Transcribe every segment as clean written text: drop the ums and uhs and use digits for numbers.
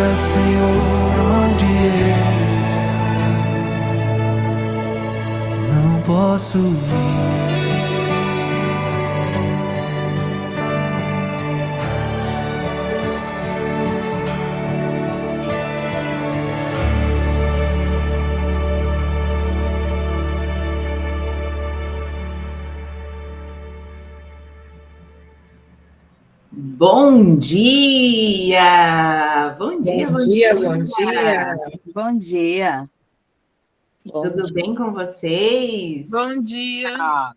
diga, Senhor, onde eu não posso ir. Bom dia! Bom dia, bom dia. Bom dia. Bom dia. Tudo bem com vocês? Bom dia.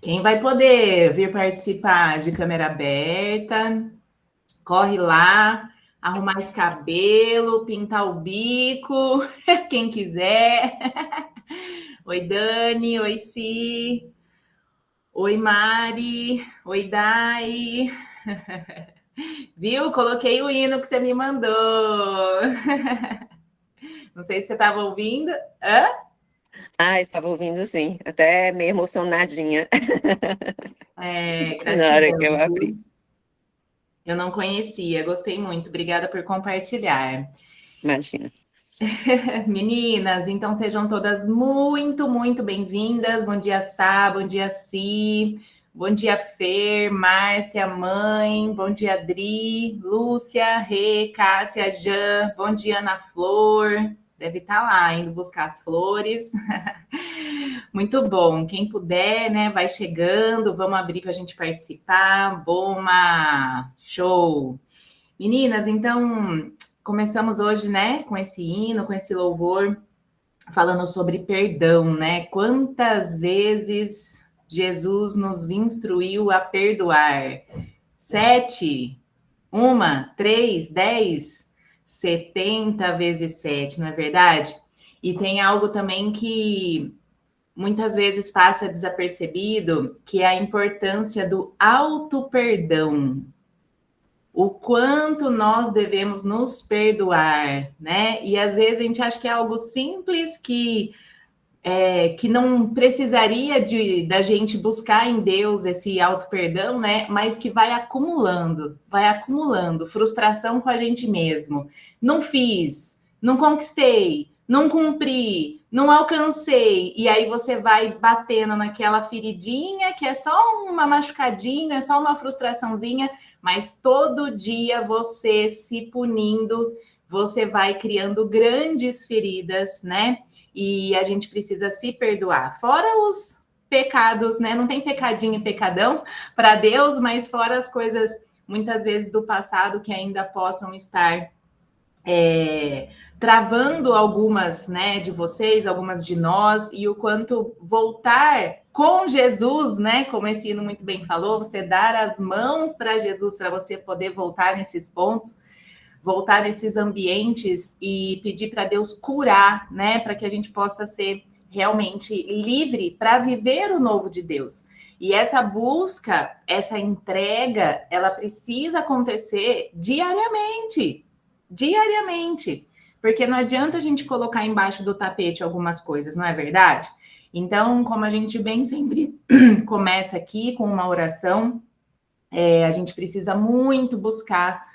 Quem vai poder vir participar de câmera aberta, corre lá, arrumar esse cabelo, pintar o bico, quem quiser. Oi, Dani. Oi, Si. Oi, Mari. Oi, Dai. Viu? Coloquei o hino que você me mandou. Não sei se você estava ouvindo. Hã? Estava ouvindo sim, até meio emocionadinha. Gratidão. Na hora que eu abri. Eu não conhecia, gostei muito. Obrigada por compartilhar. Imagina. Meninas, então sejam todas muito, muito bem-vindas. Bom dia, Sá, bom dia, Si, bom dia, Fer, Márcia, mãe, bom dia, Adri, Lúcia, Rê, Cássia, Jan, bom dia, Ana Flor, deve estar lá indo buscar as flores. Muito bom, quem puder, né, vai chegando, vamos abrir para a gente participar. Boma, show! Meninas, então começamos hoje, né, com esse hino, com esse louvor, falando sobre perdão, né? Quantas vezes Jesus nos instruiu a perdoar? 7, 1, 3, 10, 70 vezes 7, não é verdade? E tem algo também que muitas vezes passa desapercebido, que é a importância do auto-perdão. O quanto nós devemos nos perdoar, né? E às vezes a gente acha que é algo simples que não precisaria da gente buscar em Deus esse auto-perdão, né? Mas que vai acumulando frustração com a gente mesmo. Não fiz, não conquistei, não cumpri, não alcancei. E aí você vai batendo naquela feridinha que é só uma machucadinha, é só uma frustraçãozinha, mas todo dia você se punindo, você vai criando grandes feridas, né? E a gente precisa se perdoar. Fora os pecados, né? Não tem pecadinho e pecadão para Deus, mas fora as coisas, muitas vezes, do passado que ainda possam estar travando algumas, né, de vocês, algumas de nós, e o quanto voltar com Jesus, né, como esse hino muito bem falou, você dar as mãos para Jesus, para você poder voltar nesses pontos, voltar nesses ambientes e pedir para Deus curar, né, para que a gente possa ser realmente livre para viver o novo de Deus. E essa busca, essa entrega, ela precisa acontecer diariamente, porque não adianta a gente colocar embaixo do tapete algumas coisas, não é verdade? Então, como a gente bem sempre começa aqui com uma oração, a gente precisa muito buscar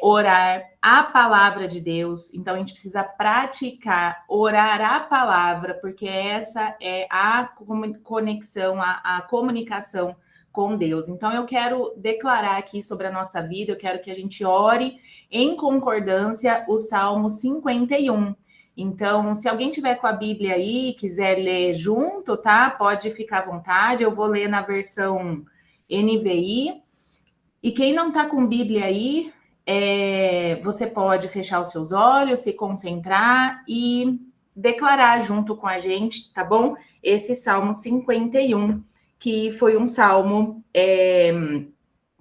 orar a palavra de Deus. Então, a gente precisa praticar, orar a palavra, porque essa é a conexão, a comunicação com Deus. Então, eu quero declarar aqui sobre a nossa vida, eu quero que a gente ore em concordância o Salmo 51. Então, se alguém tiver com a Bíblia aí, quiser ler junto, tá? Pode ficar à vontade, eu vou ler na versão NVI. E quem não tá com Bíblia aí, você pode fechar os seus olhos, se concentrar e declarar junto com a gente, tá bom? Esse Salmo 51, que foi um salmo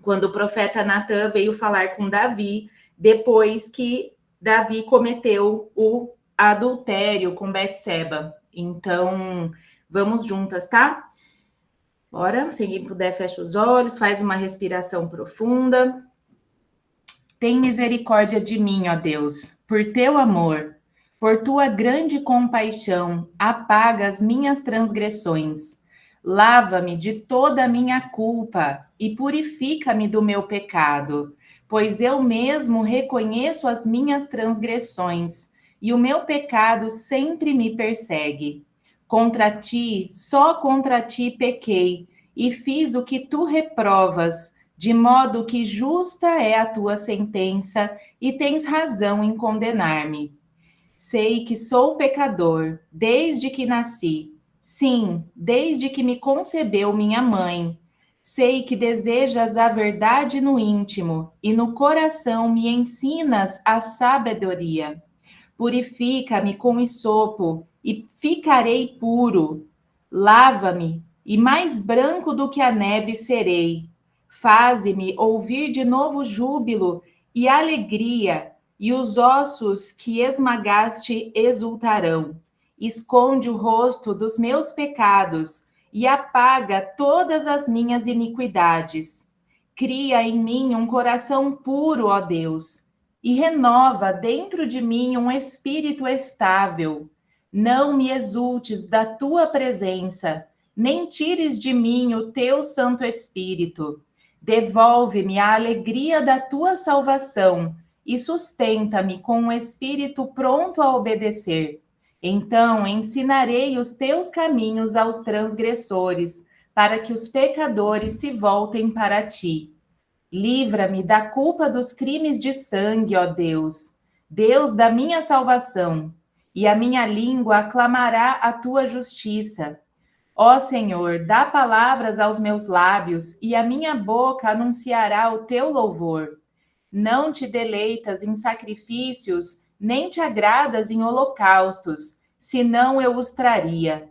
quando o profeta Natan veio falar com Davi, depois que Davi cometeu o adultério com Betseba. Então, vamos juntas, tá? Bora, se quem puder, fecha os olhos, faz uma respiração profunda. Tem misericórdia de mim, ó Deus, por teu amor, por tua grande compaixão, apaga as minhas transgressões. Lava-me de toda a minha culpa e purifica-me do meu pecado, pois eu mesmo reconheço as minhas transgressões e o meu pecado sempre me persegue. Contra ti, só contra ti pequei e fiz o que tu reprovas, de modo que justa é a tua sentença e tens razão em condenar-me. Sei que sou pecador desde que nasci. Sim, desde que me concebeu minha mãe. Sei que desejas a verdade no íntimo e no coração me ensinas a sabedoria. Purifica-me com hisopo e ficarei puro. Lava-me e mais branco do que a neve serei. Faze-me ouvir de novo júbilo e alegria, e os ossos que esmagaste exultarão. Esconde o rosto dos meus pecados e apaga todas as minhas iniquidades. Cria em mim um coração puro, ó Deus, e renova dentro de mim um espírito estável. Não me exultes da tua presença, nem tires de mim o teu Santo Espírito. Devolve-me a alegria da tua salvação e sustenta-me com um espírito pronto a obedecer. Então ensinarei os teus caminhos aos transgressores, para que os pecadores se voltem para ti. Livra-me da culpa dos crimes de sangue, ó Deus, Deus da minha salvação, e a minha língua aclamará a tua justiça. Ó Senhor, dá palavras aos meus lábios, e a minha boca anunciará o teu louvor. Não te deleitas em sacrifícios, nem te agradas em holocaustos, senão eu os traria.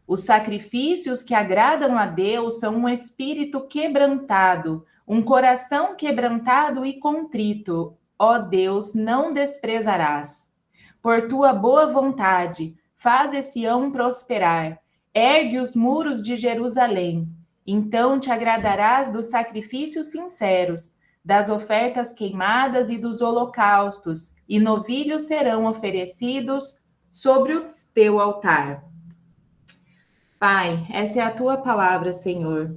Os sacrifícios que agradam a Deus são um espírito quebrantado, um coração quebrantado e contrito. Ó Deus, não desprezarás. Por tua boa vontade, faz Sião prosperar. Ergue os muros de Jerusalém. Então te agradarás dos sacrifícios sinceros, das ofertas queimadas e dos holocaustos, e novilhos serão oferecidos sobre o teu altar. Pai, essa é a tua palavra, Senhor.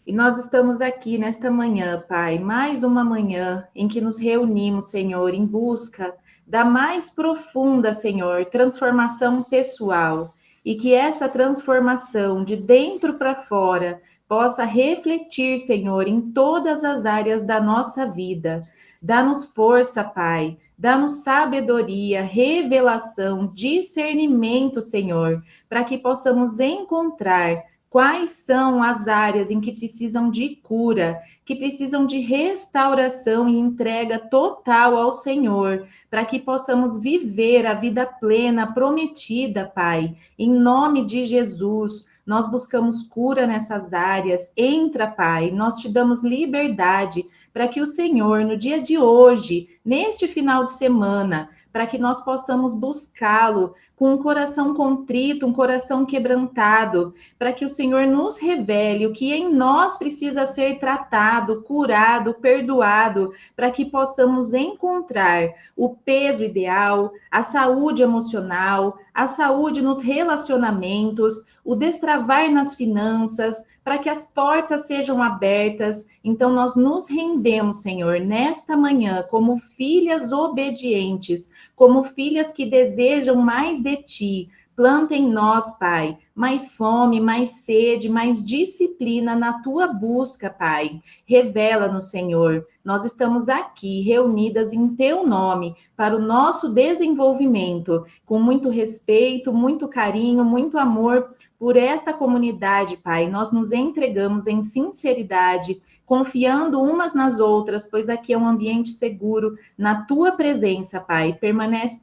E nós estamos aqui nesta manhã, Pai, mais uma manhã em que nos reunimos, Senhor, em busca da mais profunda, Senhor, transformação pessoal. E que essa transformação de dentro para fora possa refletir, Senhor, em todas as áreas da nossa vida. Dá-nos força, Pai. Dá-nos sabedoria, revelação, discernimento, Senhor, para que possamos encontrar quais são as áreas em que precisam de cura, que precisam de restauração e entrega total ao Senhor, para que possamos viver a vida plena prometida, Pai. Em nome de Jesus, nós buscamos cura nessas áreas. Entra, Pai, nós te damos liberdade para que o Senhor, no dia de hoje, neste final de semana, para que nós possamos buscá-lo com um coração contrito, um coração quebrantado, para que o Senhor nos revele o que em nós precisa ser tratado, curado, perdoado, para que possamos encontrar o peso ideal, a saúde emocional, a saúde nos relacionamentos, o destravar nas finanças, para que as portas sejam abertas. Então nós nos rendemos, Senhor, nesta manhã, como filhas obedientes, como filhas que desejam mais de ti. Planta em nós, Pai, mais fome, mais sede, mais disciplina na tua busca, Pai. Revela-nos, Senhor. Nós estamos aqui reunidas em teu nome para o nosso desenvolvimento, com muito respeito, muito carinho, muito amor por esta comunidade, Pai. Nós nos entregamos em sinceridade, confiando umas nas outras, pois aqui é um ambiente seguro na tua presença, Pai.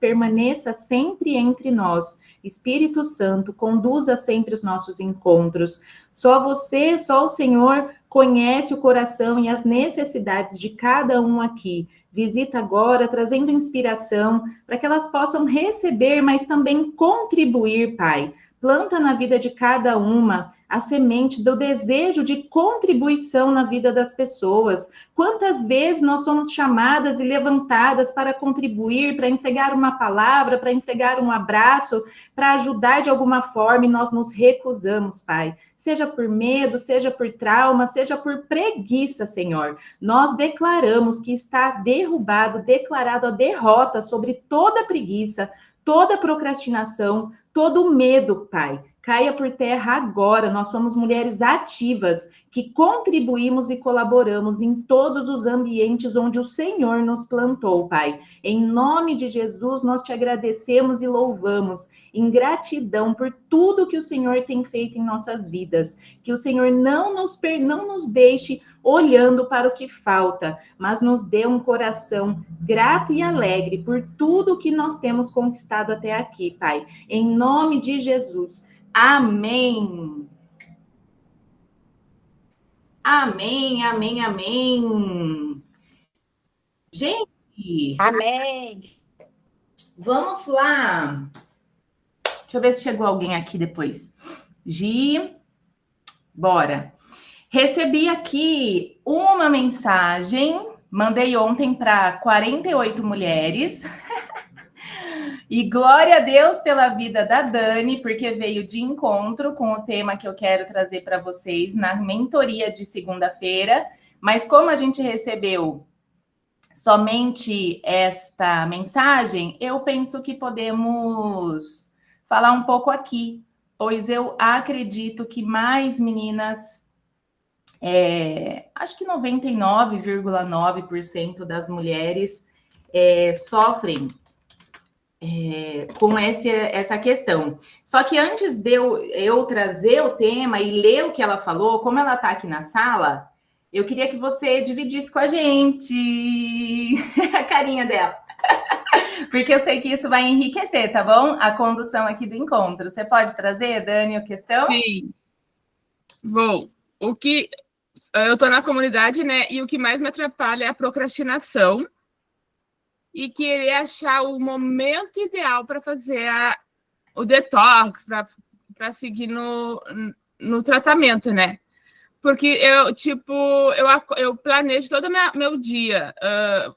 Permaneça sempre entre nós. Espírito Santo, conduza sempre os nossos encontros. Só você, só o Senhor conhece o coração e as necessidades de cada um aqui. Visita agora, trazendo inspiração, para que elas possam receber, mas também contribuir, Pai. Planta na vida de cada uma a semente do desejo de contribuição na vida das pessoas. Quantas vezes nós somos chamadas e levantadas para contribuir, para entregar uma palavra, para entregar um abraço, para ajudar de alguma forma, e nós nos recusamos, Pai. seja por medo, seja por trauma, seja por preguiça, Senhor. Nós declaramos que está derrubado, declarado a derrota sobre toda preguiça, toda procrastinação, todo medo, Pai. Caia por terra agora. Nós somos mulheres ativas que contribuímos e colaboramos em todos os ambientes onde o Senhor nos plantou, Pai. Em nome de Jesus, nós te agradecemos e louvamos em gratidão por tudo que o Senhor tem feito em nossas vidas. Que o Senhor não nos deixe olhando para o que falta, mas nos dê um coração grato e alegre por tudo que nós temos conquistado até aqui, Pai. Em nome de Jesus. Amém. Amém, amém, amém. Gente, Amém. vamos lá. Deixa eu ver se chegou alguém aqui depois. Gi, bora. Recebi aqui uma mensagem, mandei ontem para 48 mulheres. E glória a Deus pela vida da Dani, porque veio de encontro com o tema que eu quero trazer para vocês na mentoria de segunda-feira. Mas como a gente recebeu somente esta mensagem, eu penso que podemos falar um pouco aqui, pois eu acredito que mais meninas, acho que 99,9% das mulheres sofrem com essa questão. Só que antes de eu trazer o tema e ler o que ela falou, como ela está aqui na sala, eu queria que você dividisse com a gente a carinha dela. Porque eu sei que isso vai enriquecer, tá bom? A condução aqui do encontro. Você pode trazer, Dani, a questão? Sim. Bom, o que eu tô na comunidade, né? E o que mais me atrapalha é a procrastinação e querer achar o momento ideal para fazer o detox, para seguir no tratamento, né? Porque eu planejo todo meu dia.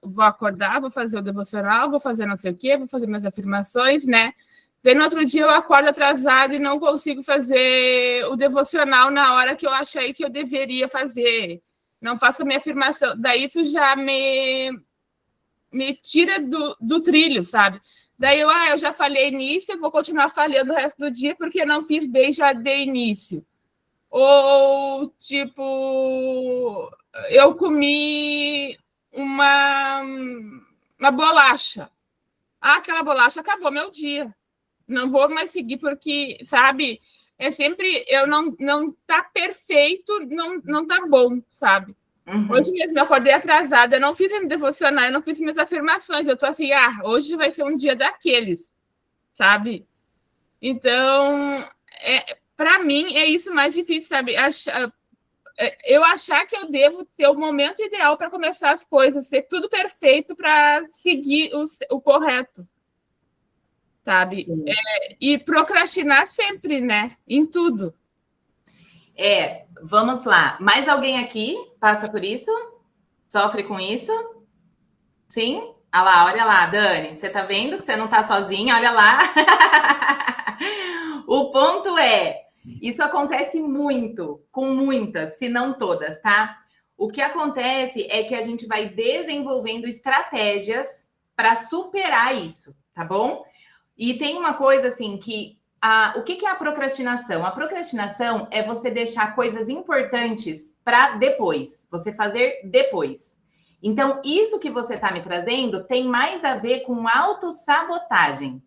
Vou acordar, vou fazer o devocional, vou fazer não sei o quê, vou fazer minhas afirmações, né? Daí no outro dia eu acordo atrasado e não consigo fazer o devocional na hora que eu achei que eu deveria fazer. Não faço a minha afirmação. Daí isso já me tira do trilho, sabe? Daí eu já falhei nisso, eu vou continuar falhando o resto do dia porque eu não fiz bem, já dei início. Ou, eu comi uma bolacha. Aquela bolacha acabou meu dia. Não vou mais seguir porque, sabe, sempre, não tá perfeito, não tá bom, sabe? Uhum. Hoje mesmo eu acordei atrasada, eu não fiz ainda devocional, eu não fiz minhas afirmações, eu tô assim, hoje vai ser um dia daqueles, sabe? Então, para mim, é isso mais difícil, sabe? Eu achar que eu devo ter o momento ideal para começar as coisas, ser tudo perfeito para seguir o correto, sabe? E procrastinar sempre, né? Em tudo. Vamos lá. Mais alguém aqui passa por isso? Sofre com isso? Sim? Olha lá, Dani. Você tá vendo que você não tá sozinha? Olha lá. O ponto isso acontece muito, com muitas, se não todas, tá? O que acontece é que a gente vai desenvolvendo estratégias para superar isso, tá bom? E tem uma coisa assim que o que é a procrastinação? A procrastinação é você deixar coisas importantes para depois, você fazer depois. Então, isso que você está me trazendo tem mais a ver com autossabotagem.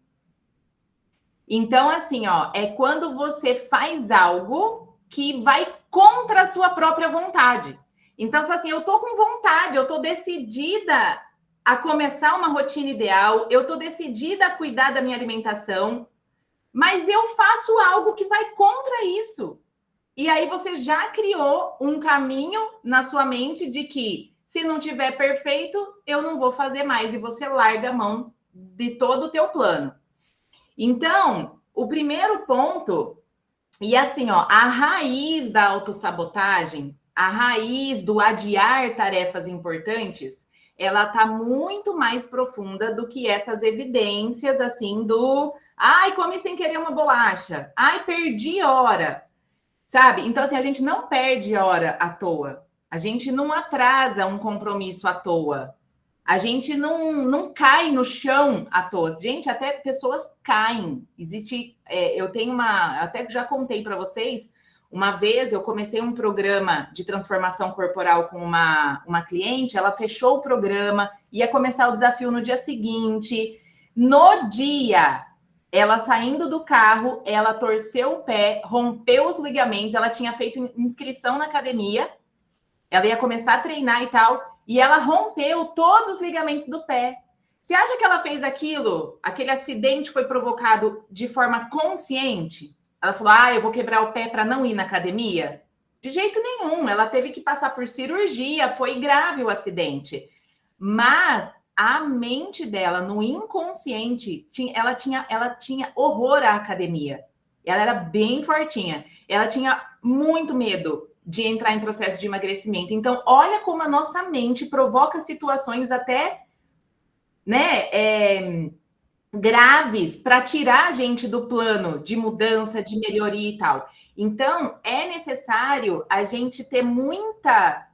Então, assim, é quando você faz algo que vai contra a sua própria vontade. Então, se assim, eu tô com vontade, eu tô decidida a começar uma rotina ideal, eu tô decidida a cuidar da minha alimentação, mas eu faço algo que vai contra isso. E aí você já criou um caminho na sua mente de que se não tiver perfeito, eu não vou fazer mais. E você larga a mão de todo o teu plano. Então, o primeiro ponto, e assim, a raiz da autossabotagem, a raiz do adiar tarefas importantes, ela tá muito mais profunda do que essas evidências, assim, comi sem querer uma bolacha. Perdi hora. sabe? Então, assim, a gente não perde hora à toa. A gente não atrasa um compromisso à toa. A gente não cai no chão à toa. Gente, até pessoas caem. Existe... eu tenho uma... Até que já contei para vocês. Uma vez eu comecei um programa de transformação corporal com uma cliente. Ela fechou o programa. Ia começar o desafio no dia seguinte. No dia... Ela saindo do carro, ela torceu o pé, rompeu os ligamentos. Ela tinha feito inscrição na academia. Ela ia começar a treinar e tal. E ela rompeu todos os ligamentos do pé. Você acha que ela fez aquilo? Aquele acidente foi provocado de forma consciente? Ela falou, eu vou quebrar o pé para não ir na academia? De jeito nenhum. Ela teve que passar por cirurgia. Foi grave o acidente. Mas... a mente dela, no inconsciente, ela tinha horror à academia. Ela era bem fortinha. Ela tinha muito medo de entrar em processo de emagrecimento. Então, olha como a nossa mente provoca situações até, né, graves para tirar a gente do plano de mudança, de melhoria e tal. Então, é necessário a gente ter muita,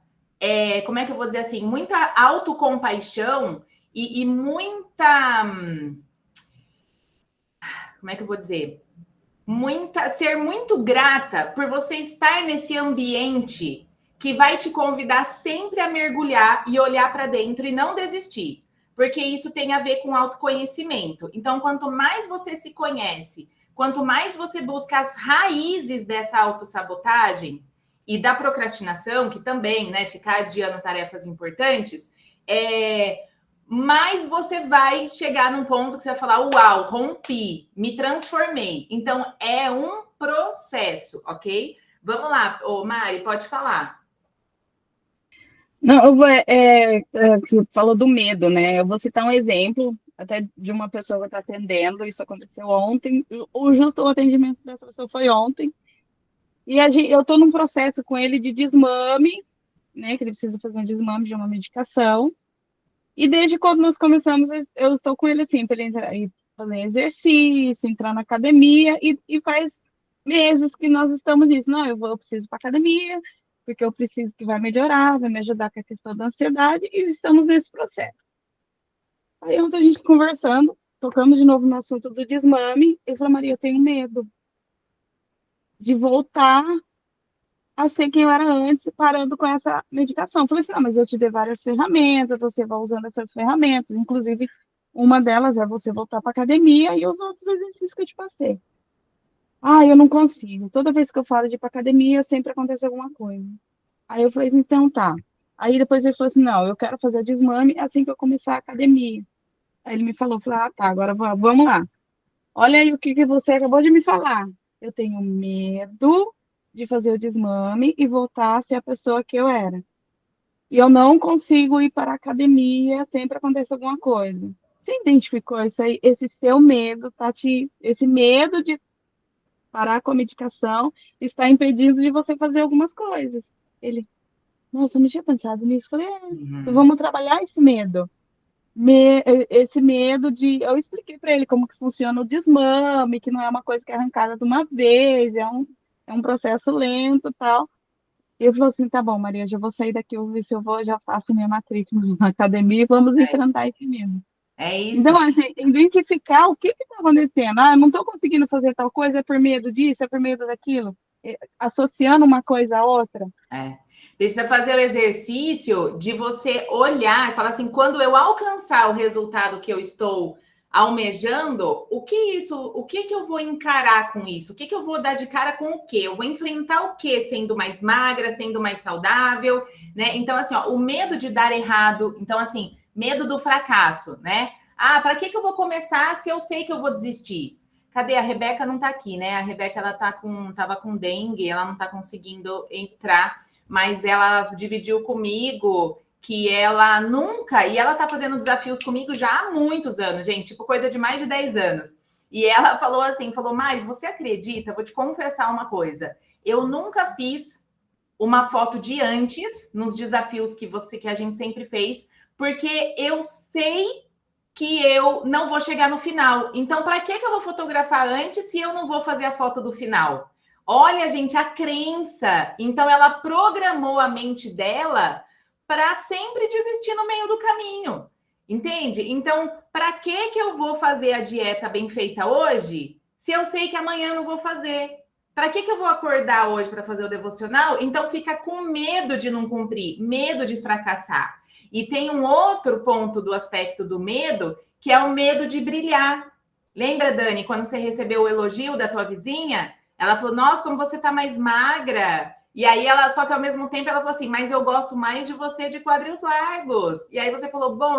como é que eu vou dizer assim, muita autocompaixão e muita, como é que eu vou dizer? Ser muito grata por você estar nesse ambiente que vai te convidar sempre a mergulhar e olhar para dentro e não desistir, porque isso tem a ver com autoconhecimento. Então, quanto mais você se conhece, quanto mais você busca as raízes dessa autossabotagem e da procrastinação, que também, né, ficar adiando tarefas importantes, mais você vai chegar num ponto que você vai falar, uau, rompi, me transformei. Então, é um processo, ok? Vamos lá, Mari, pode falar. Não, você falou do medo, né? Eu vou citar um exemplo até de uma pessoa que está atendendo, isso aconteceu ontem, justo o atendimento dessa pessoa foi ontem, e eu estou num processo com ele de desmame, né? Que ele precisa fazer um desmame de uma medicação. E desde quando nós começamos, eu estou com ele assim, para ele entrar e fazer exercício, entrar na academia, e faz meses que nós estamos nisso. Não, eu preciso ir para academia, porque eu preciso que vai melhorar, vai me ajudar com a questão da ansiedade, e estamos nesse processo. Aí ontem a gente conversando, tocamos de novo no assunto do desmame, e falou, Maria, eu tenho medo de voltar a ser quem eu era antes, parando com essa medicação. Eu falei assim, não, mas eu te dei várias ferramentas, você vai usando essas ferramentas, inclusive uma delas é você voltar para academia e os outros exercícios que eu te passei. Eu não consigo. Toda vez que eu falo de ir para academia, sempre acontece alguma coisa. Aí eu falei assim, então tá. Aí depois ele falou assim, não, eu quero fazer o desmame assim que eu começar a academia. Aí ele me falou, tá, agora vamos lá. Olha aí o que você acabou de me falar. Eu tenho medo de fazer o desmame e voltar a ser a pessoa que eu era. E eu não consigo ir para a academia, sempre acontece alguma coisa. Você identificou isso aí? Esse seu medo, esse medo de parar com a medicação está impedindo de você fazer algumas coisas. Ele, nossa, eu não tinha pensado nisso. Eu falei, então vamos trabalhar esse medo. Esse medo de... Eu expliquei para ele como que funciona o desmame, que não é uma coisa que é arrancada de uma vez, é um processo lento e tal. E ele falou assim, tá bom, Maria, já vou sair daqui, eu vou ver se já faço minha matrícula na academia e vamos enfrentar esse medo. É isso. Então, assim, identificar o que está acontecendo. Eu não estou conseguindo fazer tal coisa, é por medo disso, é por medo daquilo. Associando uma coisa a outra. Precisa fazer o exercício de você olhar e falar assim, quando eu alcançar o resultado que eu estou almejando, o que eu vou encarar com isso? O que eu vou dar de cara com o quê? Eu vou enfrentar o quê? Sendo mais magra, sendo mais saudável, né? Então, assim, o medo de dar errado, então, assim, medo do fracasso, né? Para que eu vou começar se eu sei que eu vou desistir? Cadê? A Rebeca não tá aqui, né? A Rebeca, ela tava com dengue, ela não tá conseguindo entrar, mas ela dividiu comigo que ela nunca... E ela tá fazendo desafios comigo já há muitos anos, gente, tipo coisa de mais de 10 anos. E ela falou assim, Mari, você acredita? Vou te confessar uma coisa. Eu nunca fiz uma foto de antes nos desafios que a gente sempre fez, porque eu sei que eu não vou chegar no final. Então, para que eu vou fotografar antes se eu não vou fazer a foto do final? Olha, gente, a crença. Então, ela programou a mente dela para sempre desistir no meio do caminho. Entende? Então, para que eu vou fazer a dieta bem feita hoje, se eu sei que amanhã eu não vou fazer? Para que eu vou acordar hoje para fazer o devocional? Então, fica com medo de não cumprir, medo de fracassar. E tem um outro ponto do aspecto do medo, que é o medo de brilhar. Lembra, Dani, quando você recebeu o elogio da tua vizinha? Ela falou, nossa, como você tá mais magra. E aí só que ao mesmo tempo ela falou assim, mas eu gosto mais de você de quadris largos. E aí você falou, bom,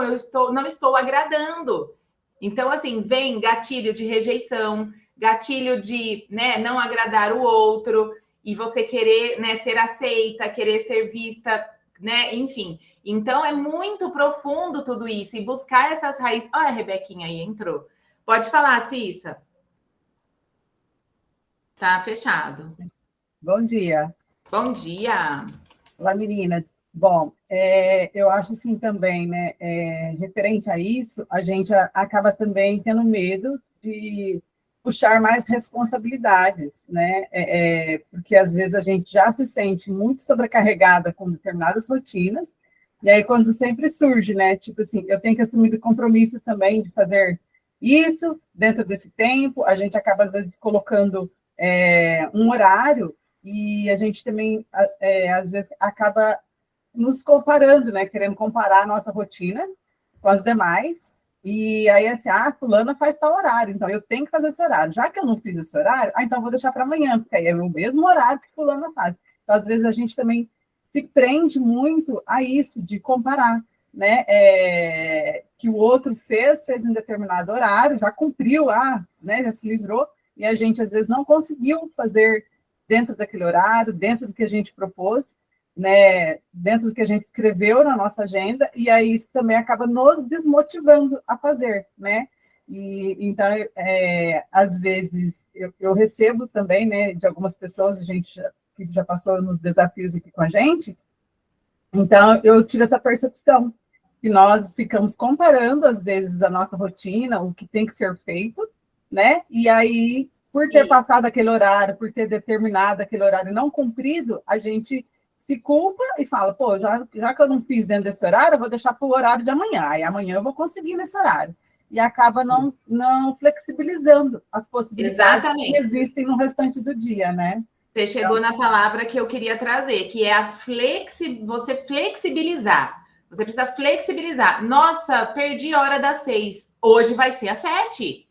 não estou agradando. Então, assim, vem gatilho de rejeição, gatilho de, né, não agradar o outro, e você querer, né, ser aceita, querer ser vista, né, enfim. Então, é muito profundo tudo isso, e buscar essas raízes... Olha a Rebequinha aí, entrou. Pode falar, Cissa. Tá fechado. Bom dia. Bom dia. Olá, meninas. Bom, eu acho assim também, né, referente a isso, a gente acaba também tendo medo de puxar mais responsabilidades, né, porque às vezes a gente já se sente muito sobrecarregada com determinadas rotinas, e aí quando sempre surge, né, tipo assim, eu tenho que assumir o compromisso também de fazer isso dentro desse tempo, a gente acaba às vezes colocando um horário, e a gente também, às vezes, acaba nos comparando, né? Querendo comparar a nossa rotina com as demais. E aí, assim, fulana faz tal horário, então eu tenho que fazer esse horário. Já que eu não fiz esse horário, então eu vou deixar para amanhã, porque aí é o mesmo horário que fulana faz. Então, às vezes, a gente também se prende muito a isso, de comparar, né? Que o outro fez em determinado horário, já cumpriu, né? Já se livrou, e a gente, às vezes, não conseguiu fazer dentro daquele horário, dentro do que a gente propôs, né, dentro do que a gente escreveu na nossa agenda, e aí isso também acaba nos desmotivando a fazer, né? E então, às vezes, eu recebo também, né, de algumas pessoas, que já passou nos desafios aqui com a gente, então eu tive essa percepção, que nós ficamos comparando, às vezes, a nossa rotina, o que tem que ser feito, né? E aí, por ter passado aquele horário, por ter determinado aquele horário não cumprido, a gente se culpa e fala, pô, já que eu não fiz dentro desse horário, eu vou deixar para o horário de amanhã, aí amanhã eu vou conseguir nesse horário. E acaba não flexibilizando as possibilidades Exatamente. que existem no restante do dia, né? Você chegou na palavra que eu queria trazer, que é você flexibilizar. Você precisa flexibilizar. Nossa, perdi a hora das 6. Hoje vai ser às 7.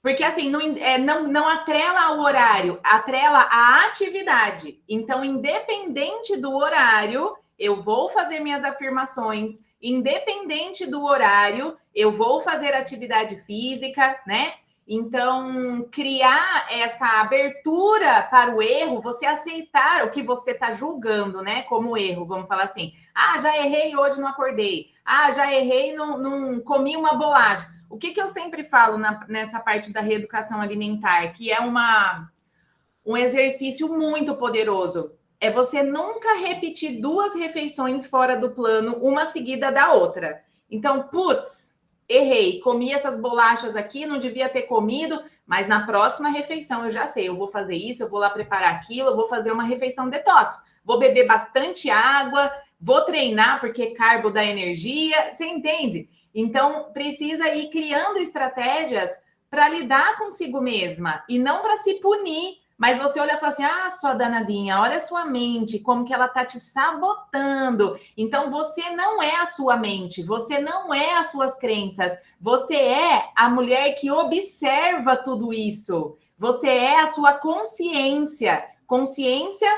Porque, assim, não atrela ao horário, atrela à atividade. Então, independente do horário, eu vou fazer minhas afirmações. Independente do horário, eu vou fazer atividade física, né? Então, criar essa abertura para o erro, você aceitar o que você está julgando, né? Como erro, vamos falar assim. Já errei, hoje não acordei. Já errei, não comi uma bolacha. O que eu sempre falo nessa parte da reeducação alimentar, que é um exercício muito poderoso, é você nunca repetir 2 refeições fora do plano, uma seguida da outra. Então, errei, comi essas bolachas aqui, não devia ter comido, mas na próxima refeição eu já sei, eu vou fazer isso, eu vou lá preparar aquilo, eu vou fazer uma refeição detox, vou beber bastante água, vou treinar porque carbo dá energia, você entende? Então, precisa ir criando estratégias para lidar consigo mesma e não para se punir. Mas você olha e fala assim, sua danadinha, olha a sua mente, como que ela tá te sabotando. Então, você não é a sua mente, você não é as suas crenças, você é a mulher que observa tudo isso. Você é a sua consciência. Consciência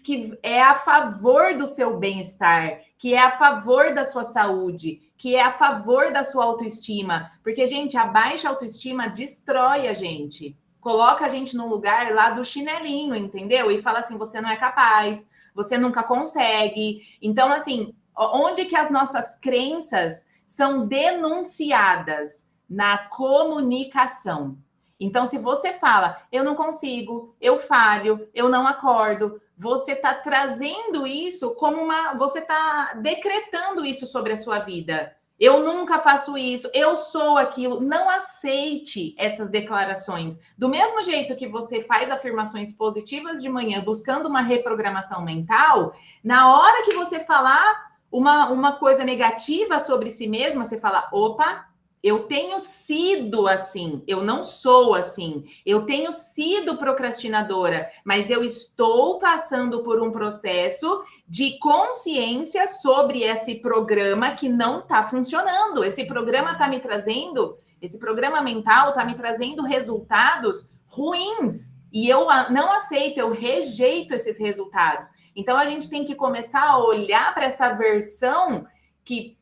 que é a favor do seu bem-estar, que é a favor da sua saúde, que é a favor da sua autoestima. Porque, gente, a baixa autoestima destrói a gente. Coloca a gente no lugar lá do chinelinho, entendeu? E fala assim, você não é capaz, você nunca consegue. Então, assim, onde que as nossas crenças são denunciadas? Na comunicação. Então, se você fala, eu não consigo, eu falho, eu não acordo, você está trazendo isso como você está decretando isso sobre a sua vida. eu nunca faço isso, eu sou aquilo. Não aceite essas declarações. Do mesmo jeito que você faz afirmações positivas de manhã, buscando uma reprogramação mental, na hora que você falar uma coisa negativa sobre si mesma, você fala, opa, eu tenho sido assim, eu não sou assim, eu tenho sido procrastinadora, mas eu estou passando por um processo de consciência sobre esse programa que não está funcionando. Esse programa está me trazendo, esse programa mental está me trazendo resultados ruins. E eu não aceito, eu rejeito esses resultados. Então, a gente tem que começar a olhar para essa versão que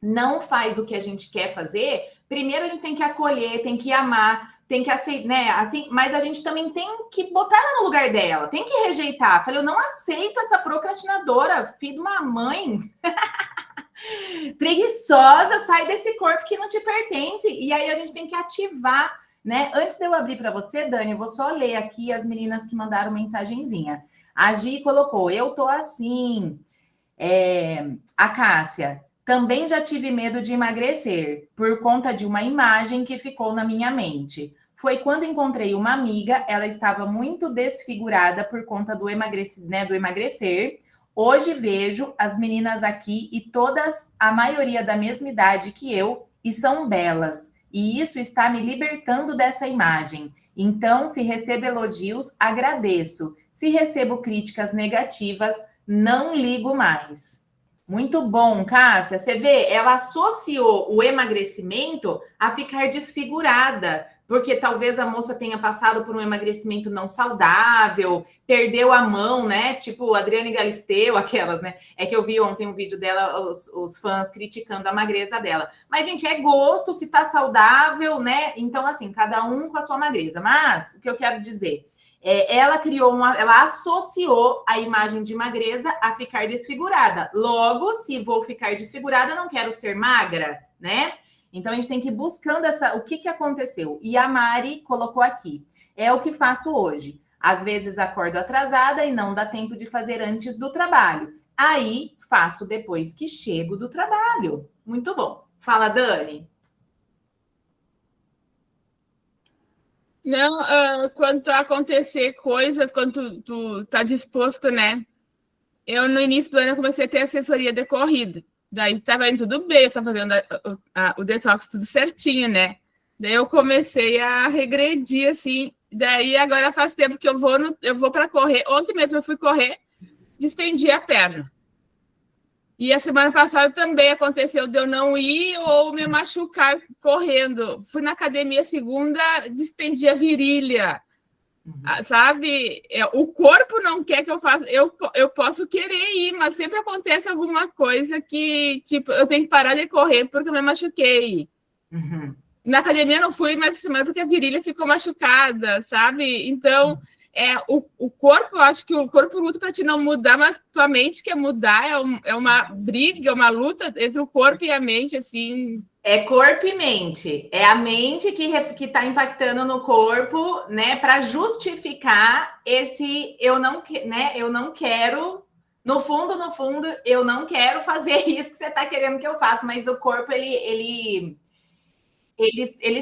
não faz o que a gente quer fazer. Primeiro, a gente tem que acolher, tem que amar, tem que aceitar, né? Assim, mas a gente também tem que botar ela no lugar dela, tem que rejeitar. Falei, eu não aceito essa procrastinadora, filho de uma mãe. Preguiçosa, sai desse corpo que não te pertence. E aí a gente tem que ativar, né? Antes de eu abrir para você, Dani, eu vou só ler aqui as meninas que mandaram mensagenzinha. A Gi colocou, eu tô assim. A Cássia, também já tive medo de emagrecer por conta de uma imagem que ficou na minha mente. Foi quando encontrei uma amiga, ela estava muito desfigurada por conta do emagrecer. Hoje vejo as meninas aqui e todas, a maioria da mesma idade que eu, e são belas. E isso está me libertando dessa imagem. Então, se recebo elogios, agradeço. Se recebo críticas negativas, não ligo mais. Muito bom, Cássia. Você vê, ela associou o emagrecimento a ficar desfigurada, porque talvez a moça tenha passado por um emagrecimento não saudável, perdeu a mão, né? Tipo Adriane Galisteu, aquelas, né? É que eu vi ontem um vídeo dela, os fãs criticando a magreza dela. Mas, gente, é gosto, se tá saudável, né? Então, assim, cada um com a sua magreza. Mas, o que eu quero dizer... ela ela associou a imagem de magreza a ficar desfigurada. Logo, se vou ficar desfigurada, não quero ser magra, né? Então, a gente tem que ir buscando o que aconteceu. E a Mari colocou aqui. É o que faço hoje. Às vezes acordo atrasada e não dá tempo de fazer antes do trabalho. Aí, faço depois que chego do trabalho. Muito bom. Fala, Dani. Não, quando acontecer coisas, quando tu tá disposto, né? Eu, no início do ano, eu comecei a ter assessoria de corrida. Daí tava indo tudo bem, eu tava fazendo o detox tudo certinho, né? Daí eu comecei a regredir, assim. Daí agora faz tempo que eu vou para correr. Ontem mesmo eu fui correr, distendi a perna. E a semana passada também aconteceu de eu não ir ou me machucar correndo. Fui na academia segunda, distendi a virilha. Sabe? O corpo não quer que eu faça. Eu posso querer ir, mas sempre acontece alguma coisa que, tipo, eu tenho que parar de correr porque eu me machuquei. Uhum. Na academia não fui mais semana porque a virilha ficou machucada, sabe? Então, o corpo, eu acho que o corpo luta para te não mudar, mas tua mente quer mudar, é uma briga, é uma luta entre o corpo e a mente, assim. É corpo e mente. É a mente que está impactando no corpo, né? Para justificar esse eu não quero. No fundo, eu não quero fazer isso que você está querendo que eu faça, mas o corpo ele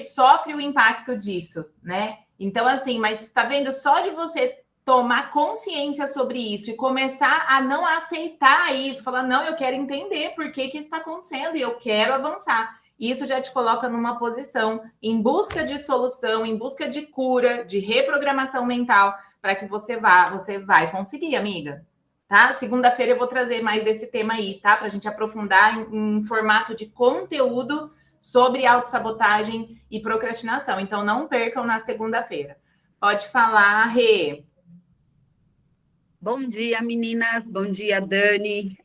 sofre o impacto disso, né? Então, assim, mas tá vendo? Só de você tomar consciência sobre isso e começar a não aceitar isso, falar, não, eu quero entender por que isso está acontecendo e eu quero avançar. Isso já te coloca numa posição em busca de solução, em busca de cura, de reprogramação mental, para que você vai conseguir, amiga. Tá? Segunda-feira eu vou trazer mais desse tema aí, tá? Para a gente aprofundar em formato de conteúdo sobre autossabotagem e procrastinação. Então, não percam na segunda-feira. Pode falar, Rê. Bom dia, meninas. Bom dia, Dani.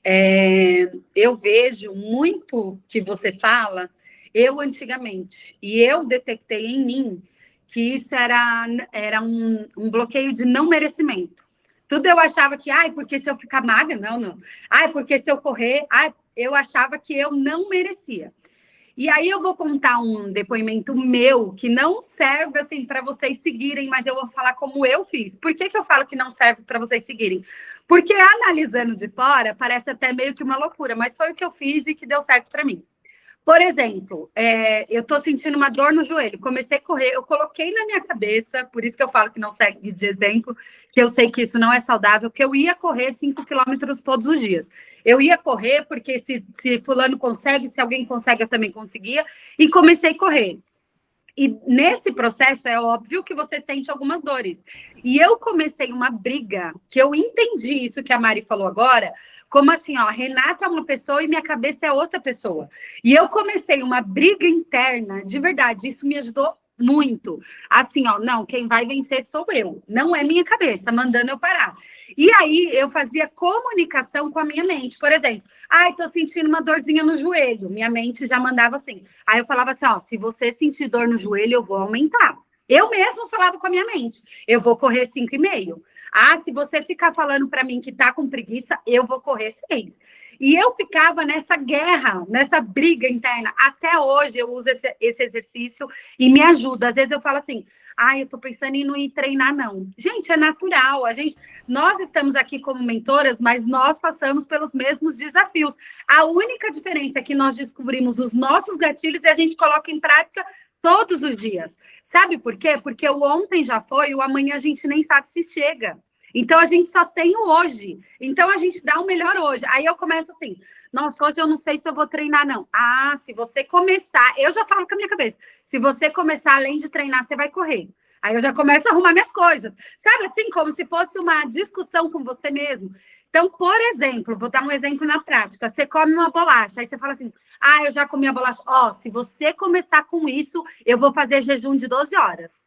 Eu vejo muito que você fala, eu antigamente, e eu detectei em mim que isso era um bloqueio de não merecimento. Tudo eu achava que, porque se eu ficar magra, não. Porque se eu correr, eu achava que eu não merecia. E aí eu vou contar um depoimento meu que não serve assim para vocês seguirem, mas eu vou falar como eu fiz. Por que eu falo que não serve para vocês seguirem? Porque analisando de fora parece até meio que uma loucura, mas foi o que eu fiz e que deu certo para mim. Por exemplo, eu estou sentindo uma dor no joelho, comecei a correr, eu coloquei na minha cabeça, por isso que eu falo que não segue de exemplo, que eu sei que isso não é saudável, que eu ia correr 5 quilômetros todos os dias. Eu ia correr porque se fulano consegue, se alguém consegue, eu também conseguia, e comecei a correr. E nesse processo, é óbvio que você sente algumas dores. E eu comecei uma briga, que eu entendi isso que a Mari falou agora, como assim, ó, Renata é uma pessoa e minha cabeça é outra pessoa. E eu comecei uma briga interna, de verdade, isso me ajudou muito. Assim, ó, não, quem vai vencer sou eu, não é minha cabeça, mandando eu parar. E aí, eu fazia comunicação com a minha mente. Por exemplo, tô sentindo uma dorzinha no joelho. Minha mente já mandava assim. Aí eu falava assim, ó, se você sentir dor no joelho, eu vou aumentar. Eu mesmo falava com a minha mente, eu vou correr 5,5. Se você ficar falando para mim que tá com preguiça, eu vou correr 6. E eu ficava nessa guerra, nessa briga interna. Até hoje eu uso esse exercício e me ajuda. Às vezes eu falo assim, eu tô pensando em não ir treinar, não. Gente, é natural. Nós estamos aqui como mentoras, mas nós passamos pelos mesmos desafios. A única diferença é que nós descobrimos os nossos gatilhos e a gente coloca em prática todos os dias. Sabe por quê? Porque o ontem já foi, o amanhã a gente nem sabe se chega. Então, a gente só tem o hoje. Então, a gente dá o melhor hoje. Aí eu começo assim, nossa, hoje eu não sei se eu vou treinar, não. Se você começar, eu já falo com a minha cabeça, se você começar, além de treinar, você vai correr. Aí eu já começo a arrumar minhas coisas. Sabe assim, como se fosse uma discussão com você mesmo. Então, por exemplo, vou dar um exemplo na prática. Você come uma bolacha, aí você fala assim, eu já comi a bolacha. Se você começar com isso, eu vou fazer jejum de 12 horas.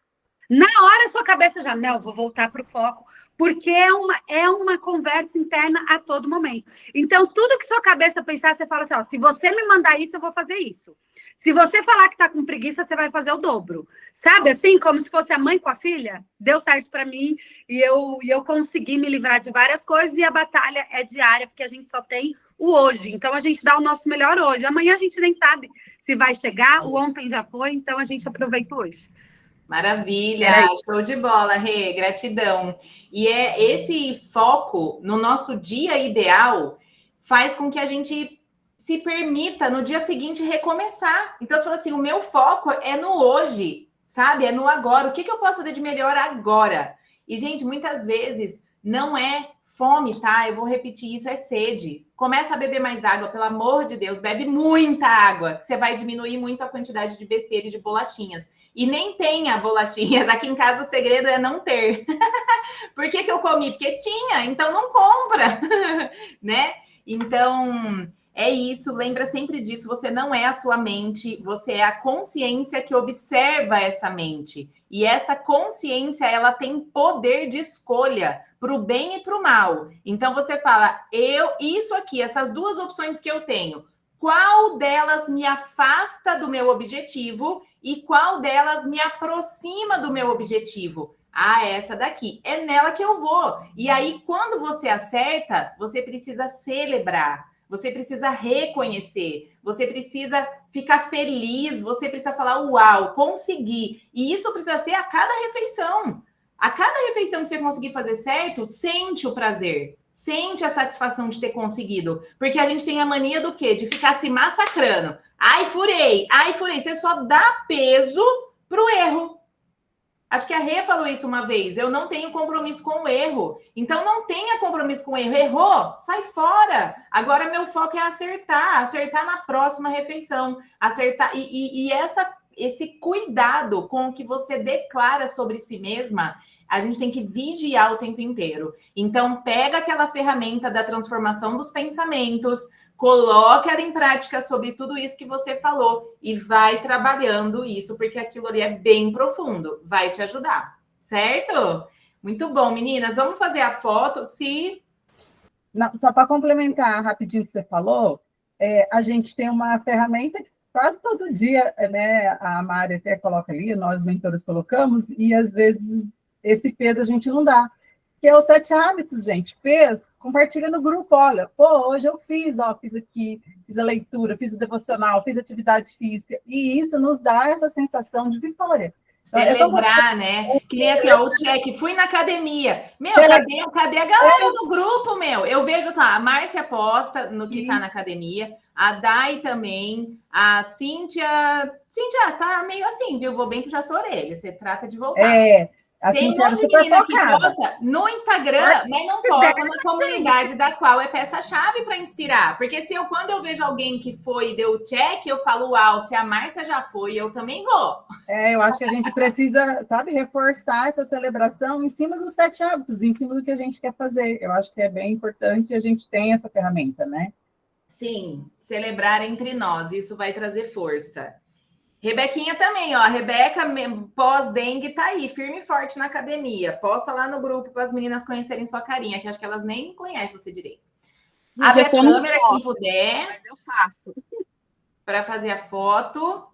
Na hora, sua cabeça já, não, vou voltar para o foco, porque é uma conversa interna a todo momento. Então, tudo que sua cabeça pensar, você fala assim, se você me mandar isso, eu vou fazer isso. Se você falar que tá com preguiça, você vai fazer o dobro. Sabe assim, como se fosse a mãe com a filha? Deu certo para mim e eu consegui me livrar de várias coisas e a batalha é diária, porque a gente só tem o hoje. Então, a gente dá o nosso melhor hoje. Amanhã a gente nem sabe se vai chegar, o ontem já foi, então a gente aproveita hoje. Maravilha, show de bola, Rê, gratidão. E esse foco no nosso dia ideal faz com que a gente se permita no dia seguinte recomeçar. Então, você fala assim, o meu foco é no hoje, sabe? É no agora. O que eu posso fazer de melhor agora? E, gente, muitas vezes não é fome, tá? Eu vou repetir isso, é sede. Começa a beber mais água, pelo amor de Deus. Bebe muita água, que você vai diminuir muito a quantidade de besteira e de bolachinhas. E nem tenha bolachinhas. Aqui em casa o segredo é não ter. Por que eu comi? Porque tinha, então não compra, né? Então, é isso. Lembra sempre disso. Você não é a sua mente, você é a consciência que observa essa mente. E essa consciência, ela tem poder de escolha para o bem e para o mal. Então, você fala, isso aqui, essas duas opções que eu tenho, qual delas me afasta do meu objetivo e qual delas me aproxima do meu objetivo? Essa daqui, é nela que eu vou. E aí, quando você acerta, você precisa celebrar, você precisa reconhecer, você precisa ficar feliz, você precisa falar, uau, consegui. E isso precisa ser a cada refeição. A cada refeição que você conseguir fazer certo, sente o prazer. Sente a satisfação de ter conseguido. Porque a gente tem a mania do quê? De ficar se massacrando. Furei. Você só dá peso pro erro. Acho que a Rê falou isso uma vez. Eu não tenho compromisso com o erro. Então, não tenha compromisso com o erro. Errou? Sai fora. Agora, meu foco é acertar. Acertar na próxima refeição. Acertar. E esse cuidado com o que você declara sobre si mesma, a gente tem que vigiar o tempo inteiro. Então, pega aquela ferramenta da transformação dos pensamentos, coloque ela em prática sobre tudo isso que você falou e vai trabalhando isso, porque aquilo ali é bem profundo, vai te ajudar, certo? Muito bom, meninas. Vamos fazer a foto, Não, só para complementar rapidinho o que você falou, a gente tem uma ferramenta que quase todo dia, né, a Mari até coloca ali, nós mentores colocamos, e às vezes esse peso a gente não dá. Que é os 7 hábitos, gente. Fez, compartilha no grupo. Olha, hoje eu fiz aqui, fiz a leitura, fiz o devocional, fiz atividade física. E isso nos dá essa sensação de vitória. Celebrar, né? Que nem assim, o check, fui na academia. Cadê a galera no grupo, meu? Eu vejo, a Márcia posta no que tá na academia, A Dai também. A Cíntia... Cíntia, você tá meio assim, viu? Vou bem puxar sua orelha. Você trata de voltar. A Tem Cintia um era monte de super menina que focada. posta no Instagram, mas não posta na comunidade da qual é peça-chave para inspirar. Porque quando eu vejo alguém que foi e deu check, eu falo, uau, se a Márcia já foi, eu também vou. Eu acho que a gente precisa, sabe, reforçar essa celebração em cima dos 7 hábitos, em cima do que a gente quer fazer. Eu acho que é bem importante e a gente tem essa ferramenta, né? Sim, celebrar entre nós, isso vai trazer força. Rebequinha também, ó. A Rebeca, pós-dengue, tá aí, firme e forte na academia. Posta lá no grupo para as meninas conhecerem sua carinha, que acho que elas nem conhecem você direito. Abre a câmera, quem puder. Mas eu faço. Para fazer a foto.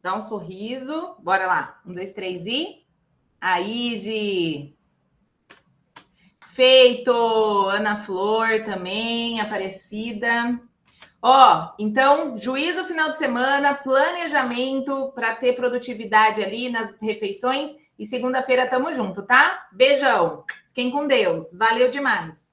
Dá um sorriso. Bora lá. 1, 2, 3 e... Aí, Gi. Feito. Ana Flor também, Aparecida. Ó, então, juízo final de semana, planejamento para ter produtividade ali nas refeições. E segunda-feira tamo junto, tá? Beijão. Fiquem com Deus. Valeu demais.